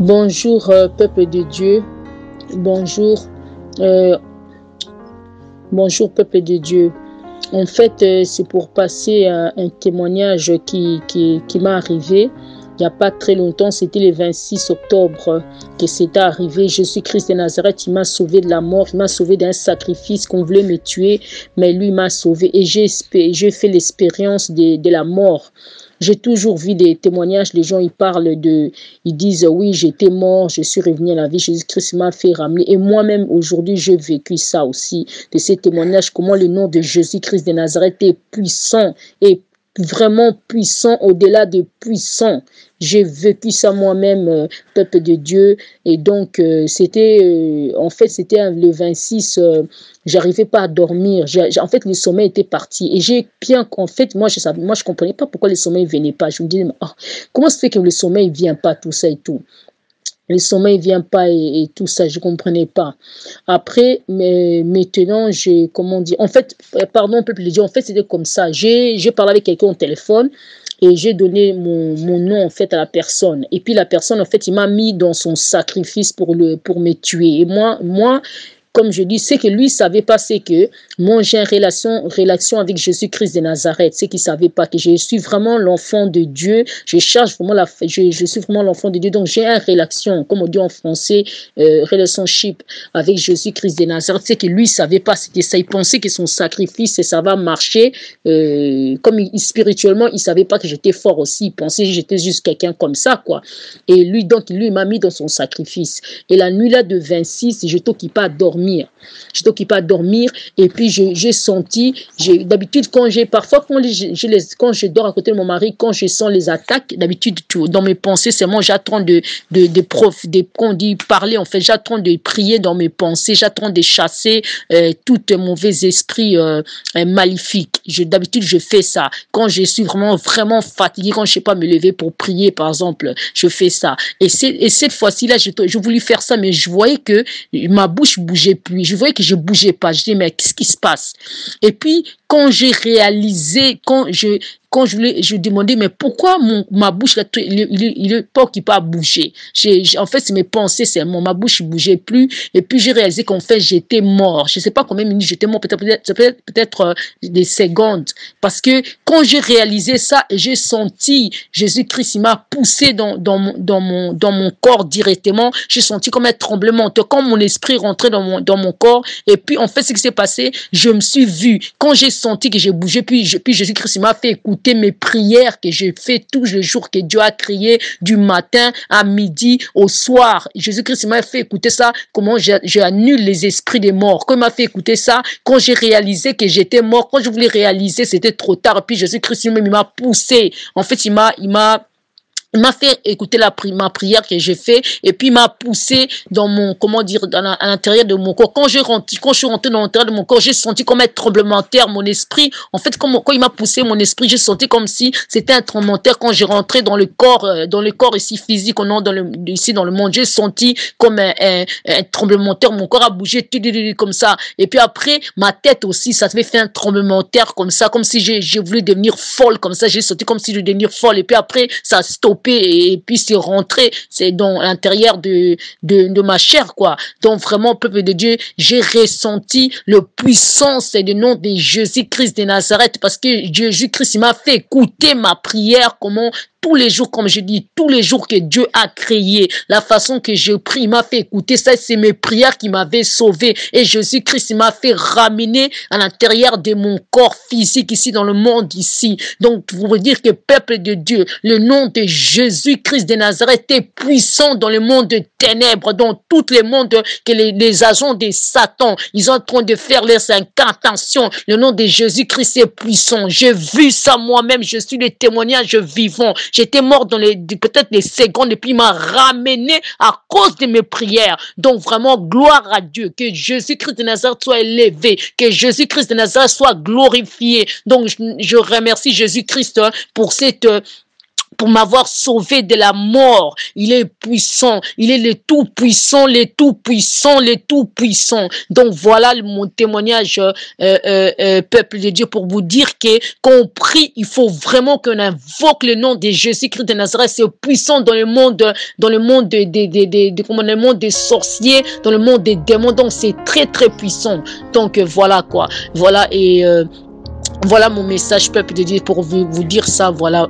Bonjour, peuple de Dieu. Bonjour, euh, bonjour, peuple de Dieu. En fait, c'est pour passer un témoignage qui m'est arrivé il n'y a pas très longtemps. C'était le 26 octobre que c'était arrivé. Jésus-Christ de Nazareth, il m'a sauvé de la mort, il m'a sauvé d'un sacrifice qu'on voulait me tuer, mais lui m'a sauvé. Et j'ai fait l'expérience de la mort. J'ai toujours vu des témoignages, les gens ils disent oui, j'étais mort, je suis revenu à la vie, Jésus-Christ m'a fait ramener. Et moi-même, aujourd'hui, j'ai vécu ça aussi, de ces témoignages, comment le nom de Jésus-Christ de Nazareth est puissant et vraiment puissant au-delà de puissant. J'ai vécu ça moi-même, peuple de Dieu. Et donc, c'était le 26, j'arrivais pas à dormir. En fait, le sommeil était parti. Et moi, je comprenais pas pourquoi le sommeil venait pas. Je me disais, comment se fait que le sommeil vient pas, tout ça et tout. Le sommeil vient pas et tout ça, je comprenais pas. Après, mais maintenant, peuple de Dieu, en fait, c'était comme ça. J'ai parlé avec quelqu'un au téléphone et j'ai donné mon nom, en fait, à la personne. Et puis, la personne, en fait, il m'a mis dans son sacrifice pour me tuer. Et moi, comme je dis, c'est que lui ne savait pas, c'est que moi j'ai une relation avec Jésus-Christ de Nazareth. C'est qu'il ne savait pas que je suis vraiment l'enfant de Dieu. Je suis vraiment l'enfant de Dieu. Donc j'ai une relation, comme on dit en français, relationship avec Jésus-Christ de Nazareth. C'est que lui ne savait pas, c'était ça. Il pensait que son sacrifice, ça va marcher. Spirituellement, il ne savait pas que j'étais fort aussi. Il pensait que j'étais juste quelqu'un comme ça, quoi. Et lui, donc, il m'a mis dans son sacrifice. Et la nuit là de 26, je t'occupe pas à dormir. Je t'occupe pas à dormir et puis j'ai senti, d'habitude quand je dors à côté de mon mari, quand je sens les attaques, d'habitude dans mes pensées, c'est moi j'attends qu'on dit parler, en fait, j'attends de prier dans mes pensées, j'attends de chasser tout mauvais esprit maléfique. D'habitude je fais ça quand je suis vraiment fatiguée, quand je sais pas me lever pour prier par exemple, je fais ça. Et cette fois-ci là, je voulais faire ça, mais je voyais que ma bouche bougeait plus. Je voyais que je bougeais pas. Je dis, mais qu'est-ce qui se passe? Et puis, quand j'ai réalisé, je demandais, mais pourquoi ma bouche, il est pas occupé à bouger? En fait, c'est mes pensées, ma bouche ne bougeait plus. Et puis, j'ai réalisé qu'en fait, j'étais mort. Je sais pas combien de minutes j'étais mort, peut-être des secondes. Parce que quand j'ai réalisé ça, j'ai senti Jésus-Christ, il m'a poussé dans mon corps directement. J'ai senti comme un tremblement, comme mon esprit rentrait dans mon corps. Et puis, en fait, ce qui s'est passé, je me suis vu. Quand j'ai senti que j'ai bougé, puis Jésus-Christ m'a fait écouter mes prières que j'ai fait tous les jours que Dieu a créé, du matin à midi, au soir. Jésus-Christ m'a fait écouter ça, comment j'annule les esprits des morts. Quand il m'a fait écouter ça, quand j'ai réalisé que j'étais mort, quand je voulais réaliser, c'était trop tard. Puis Jésus-Christ lui-même, il m'a poussé. En fait, il m'a fait écouter ma prière que j'ai fait et puis il m'a poussé dans mon, à l'intérieur de mon corps. Quand je suis rentré dans l'intérieur de mon corps, j'ai senti comme un tremblement de terre, mon esprit. En fait, quand il m'a poussé mon esprit, j'ai senti comme si c'était un tremblement de terre quand j'ai rentré dans le corps ici physique, ici dans le monde. J'ai senti comme un tremblement de terre, mon corps a bougé comme ça. Et puis après, ma tête aussi, ça s'est fait un tremblement de terre comme ça, comme si j'ai voulu devenir folle comme ça. J'ai senti comme si je voulais devenir folle. Et puis après, ça a stoppé. Et puis c'est rentré, c'est dans l'intérieur de ma chair, quoi. Donc vraiment, peuple de Dieu, j'ai ressenti le puissance et le nom de Jésus-Christ de Nazareth, parce que Jésus-Christ m'a fait écouter ma prière, tous les jours, comme je dis, tous les jours que Dieu a créé, la façon que je prie, il m'a fait écouter ça, c'est mes prières qui m'avaient sauvé. Et Jésus-Christ m'a fait ramener à l'intérieur de mon corps physique ici dans le monde ici. Donc, pour dire que peuple de Dieu, le nom de Jésus-Christ de Nazareth est puissant dans le monde de ténèbres, dans tout le monde que les agents de Satan, ils sont en train de faire leurs incantations. Le nom de Jésus-Christ est puissant. J'ai vu ça moi-même, je suis le témoignage vivant. J'étais mort dans peut-être les secondes et puis il m'a ramené à cause de mes prières. Donc vraiment, gloire à Dieu. Que Jésus-Christ de Nazareth soit élevé. Que Jésus-Christ de Nazareth soit glorifié. Donc je remercie Jésus-Christ pour pour m'avoir sauvé de la mort. Il est puissant, il est le tout-puissant, le tout-puissant, le tout-puissant. Donc voilà mon témoignage, peuple de Dieu, pour vous dire que quand on prie, il faut vraiment qu'on invoque le nom de Jésus-Christ de Nazareth. C'est puissant dans le monde, dans le monde le monde des sorciers, dans le monde des démons. Donc c'est très très puissant. Donc voilà quoi. Voilà et voilà mon message, peuple de Dieu, pour vous dire ça. Voilà.